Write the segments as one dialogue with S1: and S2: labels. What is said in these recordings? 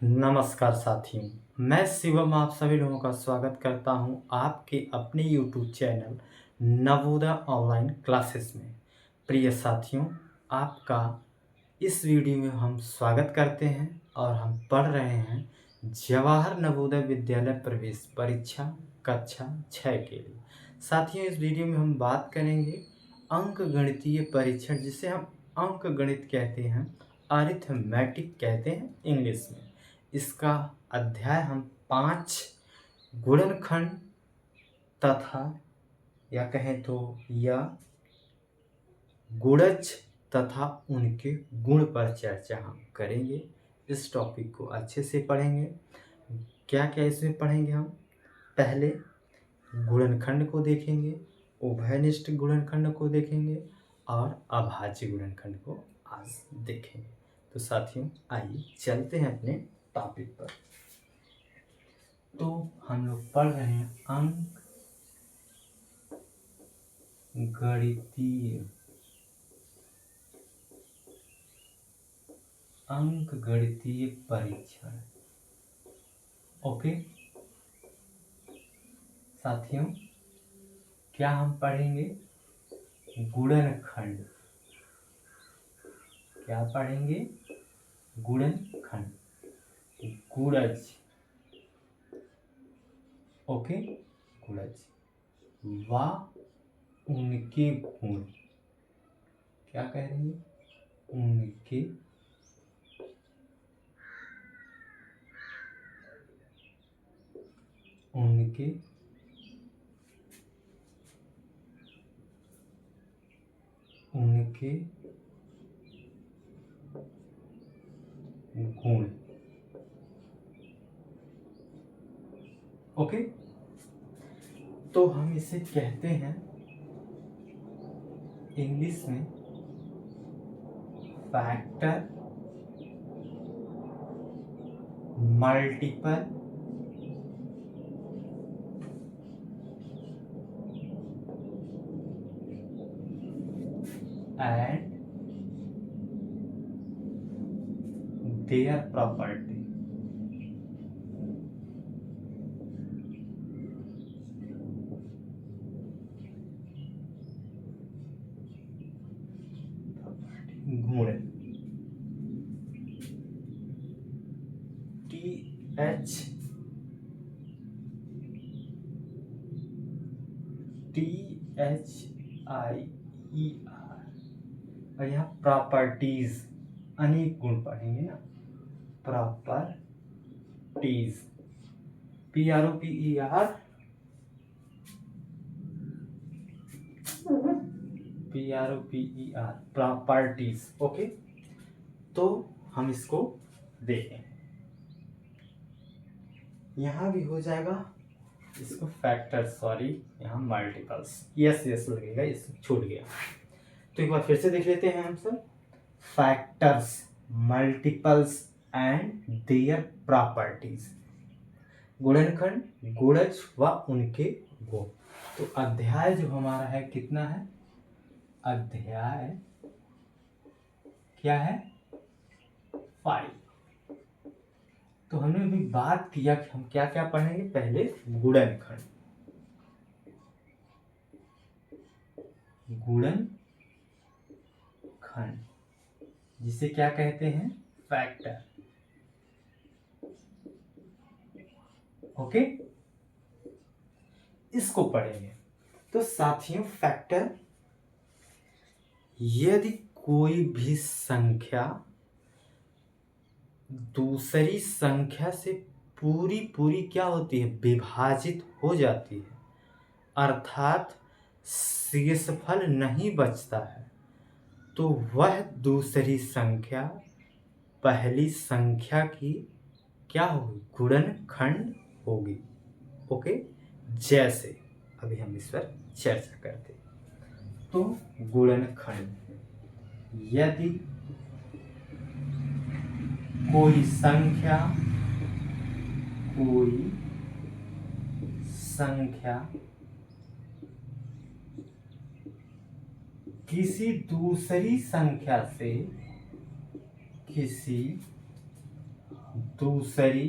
S1: नमस्कार साथियों, मैं शिवम आप सभी लोगों का स्वागत करता हूं आपके अपने YouTube channel Navodaya online classes में। प्रिय साथियों, आपका इस वीडियो में हम स्वागत करते हैं और हम पढ़ रहे हैं जवाहर नवोदय विद्यालय प्रवेश परीक्षा कक्षा 6 के लिए। साथियों, इस वीडियो में हम बात करेंगे अंक गणितीय परीक्षण, जिसे हम अंक गणित कहते हैं, अरिथमेटिक कहते हैं इंग्लिश में। इसका अध्याय हम 5 गुणनखंड तथा या कहें तो या गुणज तथा उनके गुण पर चर्चा हम करेंगे। इस टॉपिक को अच्छे से पढ़ेंगे। क्या क्या इसमें पढ़ेंगे हम? पहले गुणनखंड को देखेंगे, उभयनिष्ठ गुणनखंड को देखेंगे और अभाज्य गुणनखंड को आज देखेंगे। तो साथियों, आइए चलते हैं अपने टॉपिक पर। तो हम लोग पढ़ रहे हैं अंक गणितीय परीक्षण। ओके साथियों, क्या हम पढ़ेंगे? गुणनखंड। क्या पढ़ेंगे? गुणनखंड, गुणज। ओके, गुणज व उनके गुण। क्या कह रहे हैं? उनके उनके उनके गुण। ओके, तो हम इसे कहते हैं इंग्लिश में factor, multiple and their property. गुण THEIR और यहाँ प्रॉपर्टीज, अनेक गुण पढ़ेंगे ना। Properties, PROPER, properties. ओके, तो हम इसको देखें। यहाँ भी हो जाएगा, इसको फैक्टर, सॉरी यहाँ मल्टीपल्स, यस लगेगा, इस छूट गया। तो एक बार फिर से देख लेते हैं हम सब। Factors, multiples and their properties. गुणनखंड, गुणज व उनके गुण। तो अध्याय जो हमारा है कितना है? अध्याय क्या है? 5। तो हमने अभी बात किया कि हम क्या क्या पढ़ेंगे। पहले गुणनखंड, जिसे क्या कहते हैं? फैक्टर। ओके, इसको पढ़ेंगे। तो साथियों, फैक्टर, यदि कोई भी संख्या दूसरी संख्या से पूरी क्या होती है? विभाजित हो जाती है, अर्थात शेषफल नहीं बचता है, तो वह दूसरी संख्या पहली संख्या की क्या होगी? गुणनखंड होगी। ओके, जैसे अभी हम इस पर चर्चा करते हैं। तो गुणनखंड, यदि कोई संख्या किसी दूसरी संख्या से दूसरी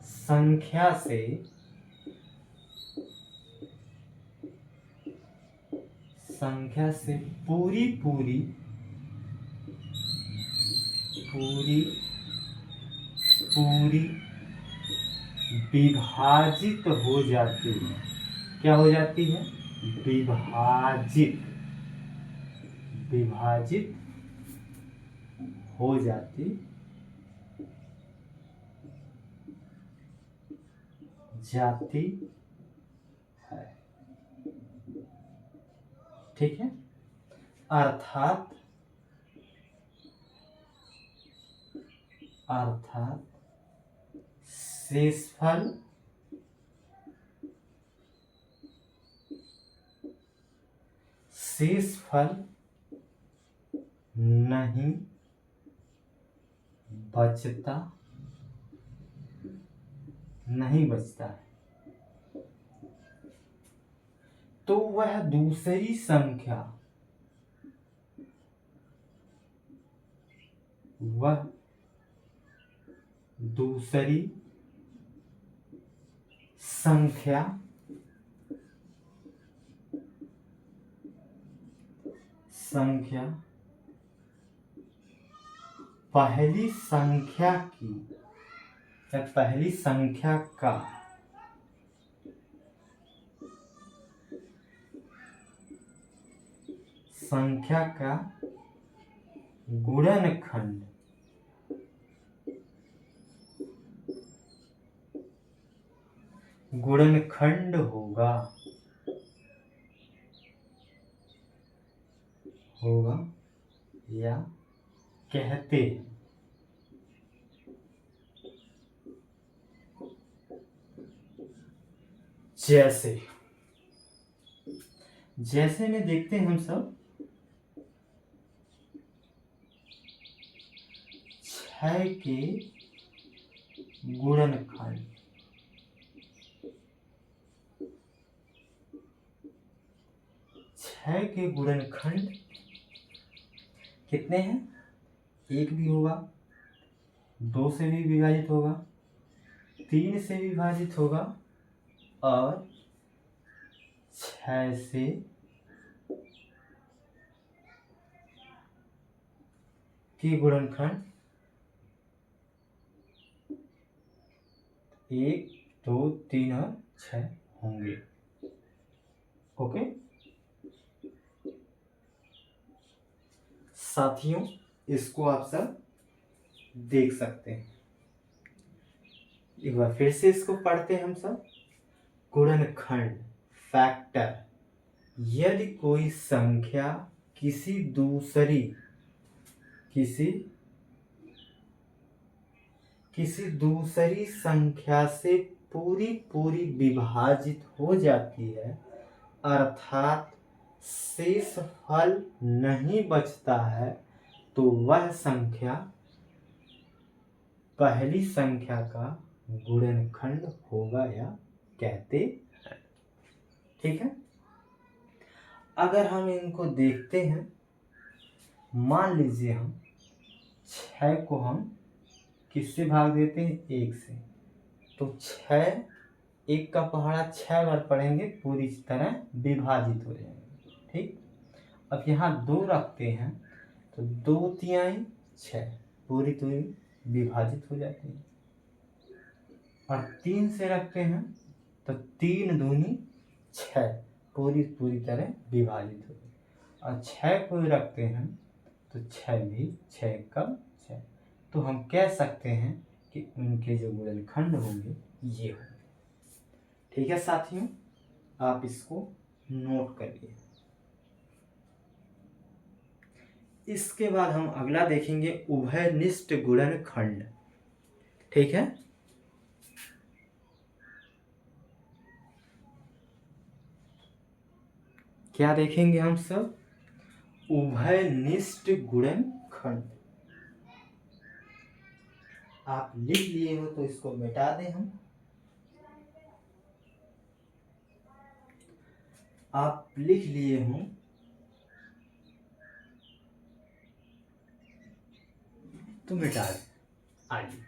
S1: संख्या से पूरी पूरी पूरी पूरी विभाजित हो जाती है। क्या हो जाती है? विभाजित हो जाती है। ठीक है, अर्थात शेषफल नहीं बचता है। तो वह दूसरी संख्या पहली संख्या की या पहली संख्या का गुणनखंड होगा या कहते हैं। जैसे में देखते हैं हम सब 6 के गुणनखंड, 6 के गुणनखंड कितने हैं? 1 भी होगा, 2 से भी विभाजित होगा, 3 से विभाजित होगा और 6 से के गुणनखंड 1, 2, 3 और 6 होंगे। ओके साथियों, इसको आप सब देख सकते हैं। एक बार फिर से इसको पढ़ते हैं हम सब। गुणनखंड फैक्टर, यदि कोई संख्या किसी दूसरी संख्या से पूरी पूरी विभाजित हो जाती है, अर्थात शेषफल नहीं बचता है, तो वह संख्या पहली संख्या का गुणनखंड होगा या कहते हैं। ठीक है, अगर हम इनको देखते हैं, मान लीजिए हम 6 को हम किससे भाग देते हैं? 1 से, तो 6 1 का पहाड़ा 6 बार पढ़ेंगे, पूरी तरह विभाजित हो जाएंगे। ठीक, अब यहाँ 2 रखते हैं तो 2 तिहाई 6 पूरी विभाजित हो जाती है। और 3 से रखते हैं तो 3 दूनी 6 पूरी तरह विभाजित हो जाती है। और 6 को रखते हैं तो 6 भी 6 कम 6। तो हम कह सकते हैं कि उनके जो गुणनखंड होंगे ये होंगे। ठीक है साथियों, आप इसको नोट करिए। इसके बाद हम अगला देखेंगे उभयनिष्ठ गुणनखंड। ठीक है, क्या देखेंगे हम सब? उभयनिष्ठ गुणनखंड। आप लिख लिए हो तो इसको मिटा दें हम। आप लिख लिए हो तो मिटा दें। आइए,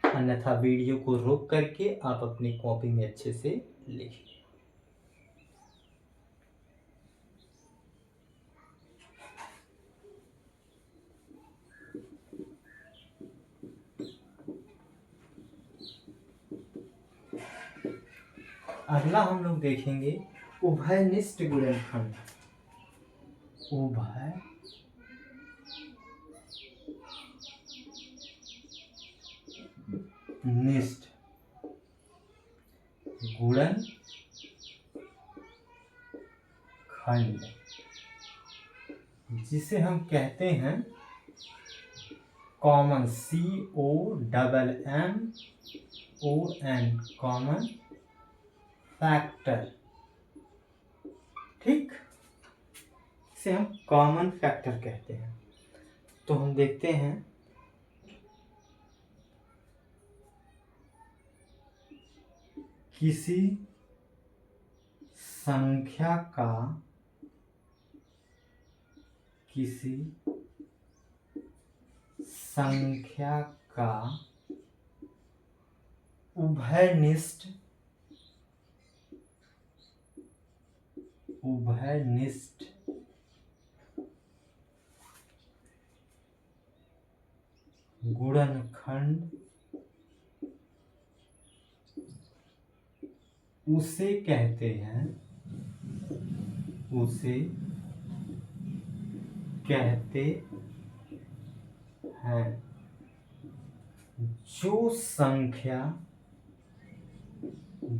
S1: अन्यथा वीडियो को रोक करके आप अपनी कॉपी में अच्छे से लिखिए। अगला हम लोग देखेंगे उभयनिष्ठ गुणनखंड। उभयनिष्ठ गुणनखंड, जिसे हम कहते हैं कॉमन, COMMON, कॉमन फैक्टर। ठीक, इसे हम कॉमन फैक्टर कहते हैं। तो हम देखते हैं किसी संख्या का उभयनिष्ठ गुणनखंड उसे कहते हैं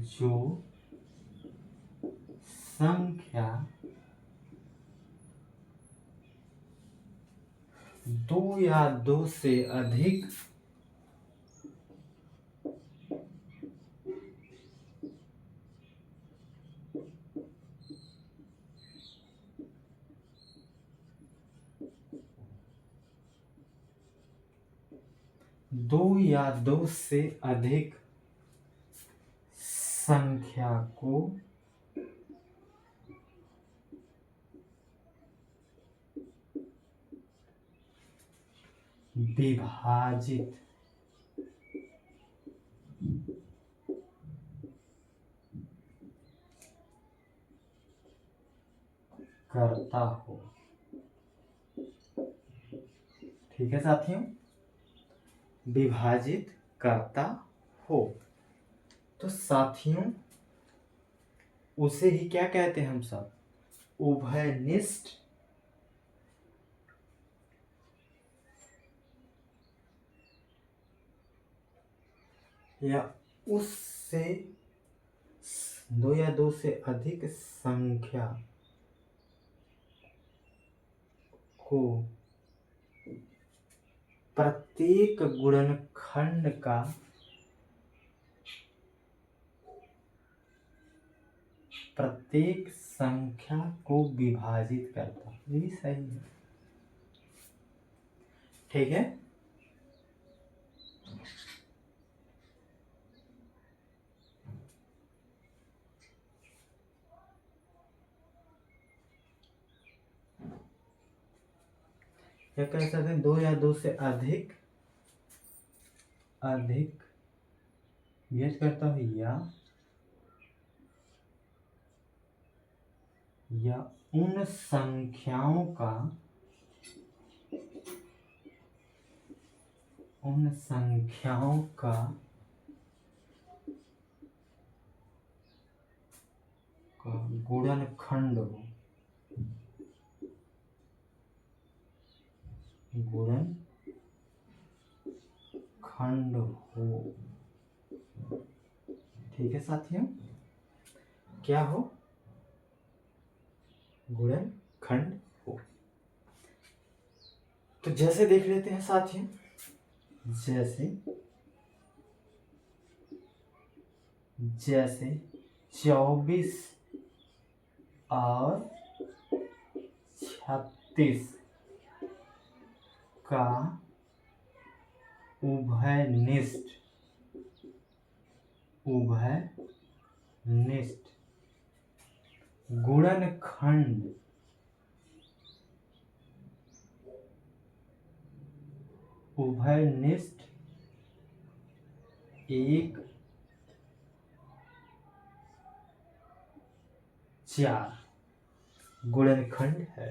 S1: जो संख्या दो या दो से अधिक संख्या को विभाजित करता हो। ठीक है साथियों, विभाजित करता हो। तो साथियों, उसे ही क्या कहते हैं हम सब? उभयनिष्ठ या उससे दो या दो से अधिक संख्या को प्रत्येक गुणनखंड का प्रत्येक संख्या को विभाजित करता। ये भी सही है। ठीक है, क्या कह सकते हैं? दो या दो से अधिक व्यक्त करता हूं या उन संख्याओं का गुणनखंड हो। ठीक है साथियों, क्या हो? गुणनखंड हो। तो जैसे देख लेते हैं साथियों, जैसे 24 और 36 का उभयनिष्ठ गुणनखंड उभयनिष्ठ एक चार गुणनखंड है,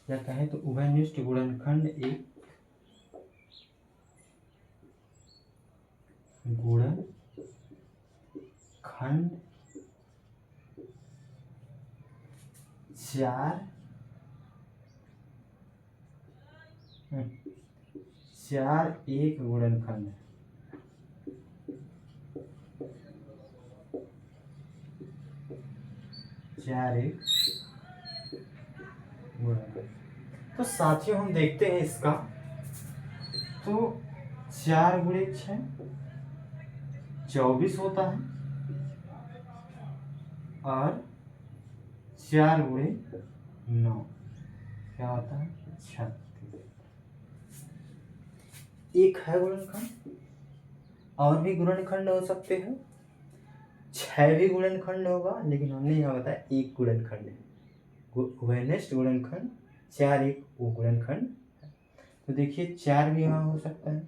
S1: या कहें तो उभयनिष्ठ गुणनखंड एक गुणनखंड चार चार एक गुणनखंड है। चार एक गुणनखंड। तो साथियों हम देखते हैं इसका, तो 4 × 6 24 होता है और 4 × 9 क्या होता है 36। एक है गुणनखंड, और भी गुणनखंड हो सकते हैं, 6 भी गुणनखंड होगा, लेकिन हमने यहाँ बताया एक गुणनखंड है। उभयनिष्ठ गुणनखंड 4 एक वो गुणनखंड है। तो देखिए 4 भी यहाँ हो सकता है,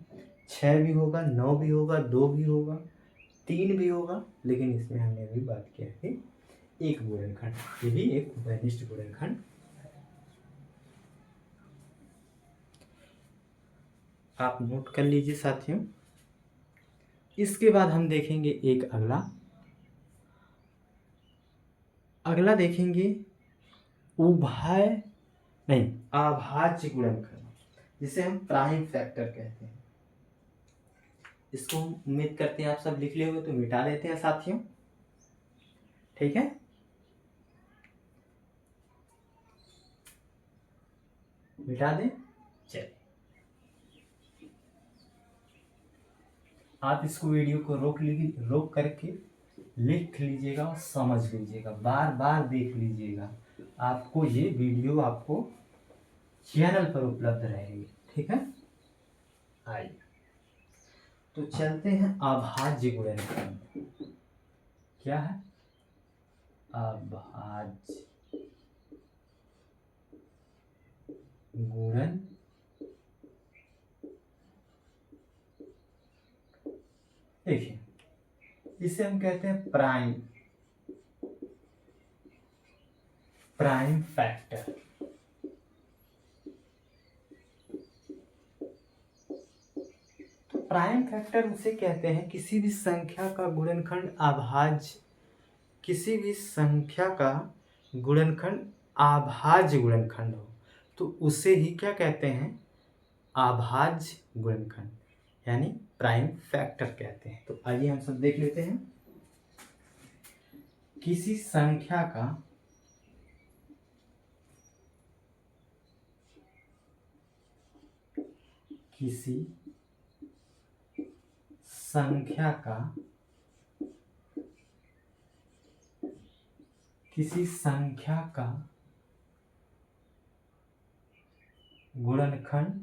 S1: 6 भी होगा, 9 भी होगा, 2 भी होगा, 3 भी होगा, लेकिन इसमें हमने अभी बात किया कि एक गुणनखंड, ये भी एक उभयनिष्ठ गुणनखंड। आप नोट कर लीजिए साथियों। इसके बाद हम देखेंगे एक अगला देखेंगे अभाज्य गुणनखंड, जिसे हम प्राइम फैक्टर कहते हैं। इसको उम्मीद करते हैं आप सब लिख लिए होंगे, तो मिटा देते हैं साथियों, ठीक है। मिटा दें, चलिए आप इसको वीडियो को रोक करके लिख लीजिएगा और समझ लीजिएगा, बार बार देख लीजिएगा, आपको ये वीडियो आपको चैनल पर उपलब्ध रहेगी, ठीक है। आइए तो चलते हैं अभाज्य गुणनखंड। क्या है अभाज्य गुणन देखिए, इसे हम कहते हैं प्राइम फैक्टर। तो प्राइम फैक्टर उसे कहते हैं किसी भी संख्या का गुणनखंड अभाज्य, किसी भी संख्या का गुणनखंड अभाज्य गुणनखंड हो तो उसे ही क्या कहते हैं अभाज्य गुणनखंड, यानी प्राइम फैक्टर कहते हैं। तो आइए हम सब देख लेते हैं। किसी संख्या का गुणनखंड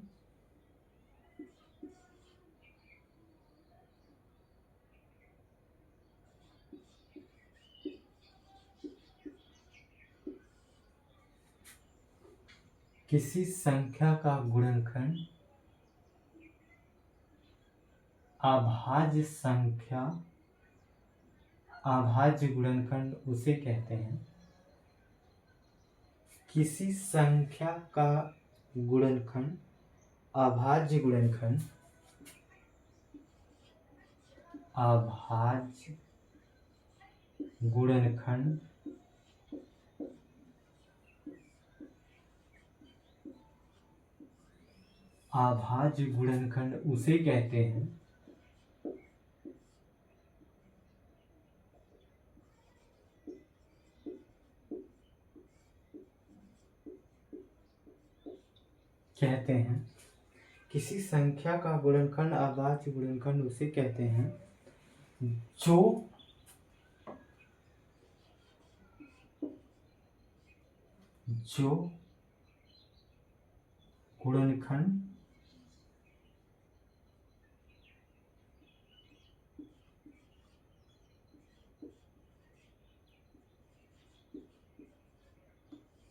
S1: किसी संख्या का गुणनखंड अभाज्य गुणनखंड उसे कहते हैं किसी संख्या का गुणनखंड अभाज्य गुणनखंड अभाज्य गुणनखंड उसे कहते हैं किसी संख्या का गुणनखंड अभाज्य गुणनखंड उसे कहते हैं जो गुणनखंड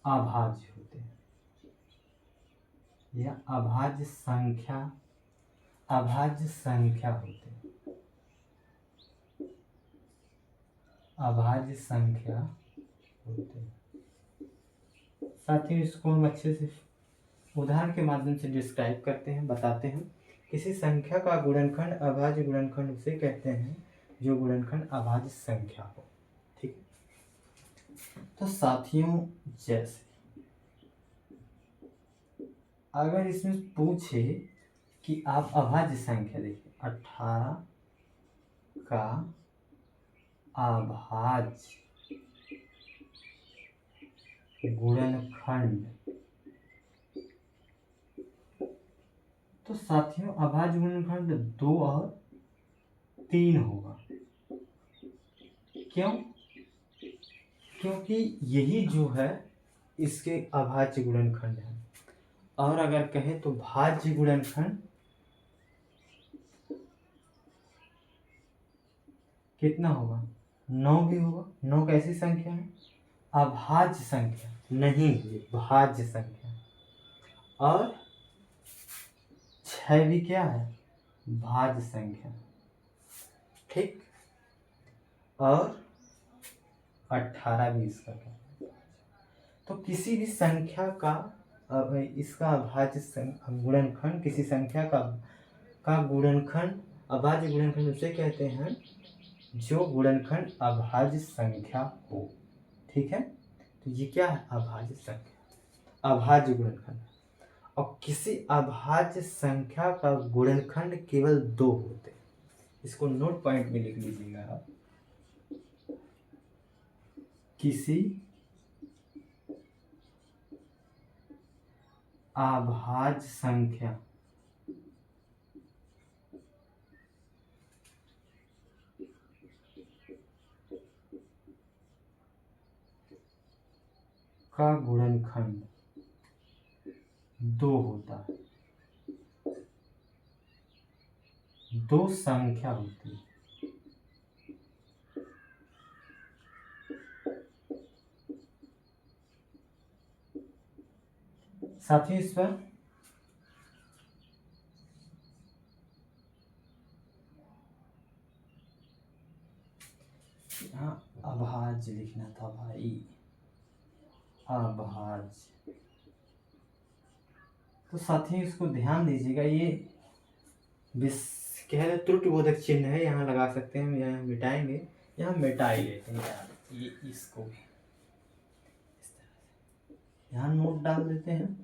S1: अभाज्य होते हैं। या अभाज्य संख्या होते हैं, अभाज्य संख्या होते हैं। साथियों इसको हम अच्छे से उदाहरण के माध्यम से डिस्क्राइब करते हैं, बताते हैं। किसी संख्या का गुणनखंड अभाज्य गुणनखंड उसे कहते हैं जो गुणनखंड अभाज्य संख्या हो। ठीक है, तो साथियों जैसे अगर इसमें पूछे कि आप अभाज्य संख्या, देखिए 18 का अभाज्य गुणनखंड, तो साथियों अभाज्य गुणनखंड 2 और 3 होगा। क्यों? क्योंकि यही जो है इसके अभाज्य गुणनखंड है। और अगर कहें तो भाज्य गुणनखंड कितना होगा? 9 भी होगा। 9 कैसी संख्या है? अभाज्य संख्या नहीं, ये भाज्य संख्या। और 6 भी क्या है? भाज्य संख्या। ठीक, और 18 भी इसका क्या है? तो किसी भी संख्या का इसका अभाज्य गुणनखंड, किसी संख्या का गुणनखंड अभाज्य गुणनखंड उसे कहते हैं जो गुणनखंड अभाज्य संख्या हो। ठीक है, तो ये क्या है? अभाज्य संख्या, अभाज्य गुणनखंड। और किसी अभाज्य संख्या का गुणनखंड केवल 2 होते हैं। इसको नोट पॉइंट में लिख लीजिएगा आप। किसी अभाज्य संख्या का गुणनखंड 2 होता है, 2 संख्या होती है। साथियों इस पर यहाँ अभाज्य लिखना था भाई, अभाज्य। तो साथियों इसको ध्यान दीजिएगा, ये कह रहे त्रुटिबोधक चिन्ह है, यहाँ लगा सकते हैं, यहाँ मिटाएंगे, यहाँ मिटा ही लेते हैं यार, ये इसको भी इस तरह से यहाँ नोट डाल देते हैं।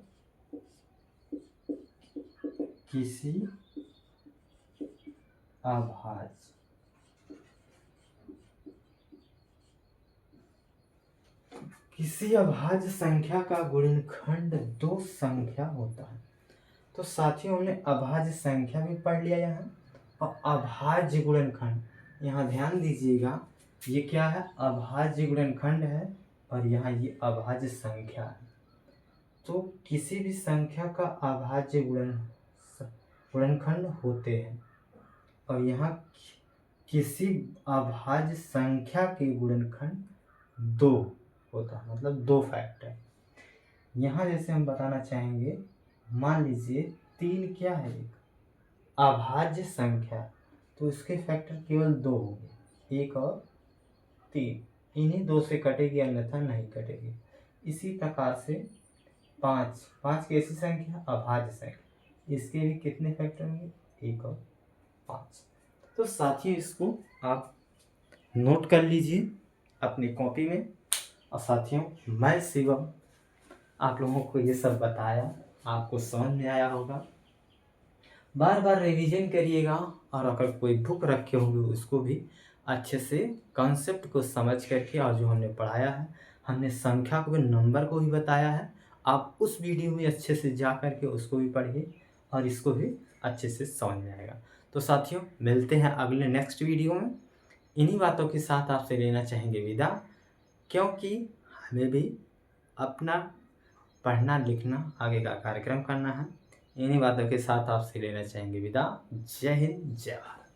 S1: किसी अभाज्य संख्या का गुणनखंड 2 संख्या होता है। तो साथियों हमने अभाज्य संख्या भी पढ़ लिया यहाँ, और अभाज्य गुणनखंड, यहाँ ध्यान दीजिएगा, ये क्या है? अभाज्य गुणनखंड है, और यहाँ ये अभाज्य संख्या है। तो किसी भी संख्या का अभाज्य गुणनखंड होते हैं, और यहाँ किसी अभाज्य संख्या के गुणनखंड 2 होता है, मतलब 2 फैक्टर। यहाँ जैसे हम बताना चाहेंगे, मान लीजिए 3 क्या है? एक अभाज्य संख्या, तो इसके फैक्टर केवल 2 होंगे, 1 और 3। इन्हीं 2 से कटेगी, अन्यथा नहीं कटेगी। इसी प्रकार से 5 कैसी संख्या? अभाज्य संख्या, इसके भी कितने फैक्टर होंगे? 1 और 5। तो साथियों इसको आप नोट कर लीजिए अपनी कॉपी में। और साथियों मैं शिवम आप लोगों को ये सब बताया, आपको समझ में आया होगा। बार बार रिवीजन करिएगा, और अगर कोई बुक रखे होंगे उसको भी अच्छे से कॉन्सेप्ट को समझ करके, और जो हमने पढ़ाया है, हमने संख्या को भी, नंबर को भी बताया है, आप उस वीडियो में अच्छे से जा करके उसको भी पढ़िए, और इसको भी अच्छे से समझ में आएगा। तो साथियों मिलते हैं अगले नेक्स्ट वीडियो में। इन्हीं बातों के साथ आपसे लेना चाहेंगे विदा, क्योंकि हमें भी अपना पढ़ना लिखना आगे का कार्यक्रम करना है। इन्हीं बातों के साथ आपसे लेना चाहेंगे विदा। जय हिंद, जय भारत।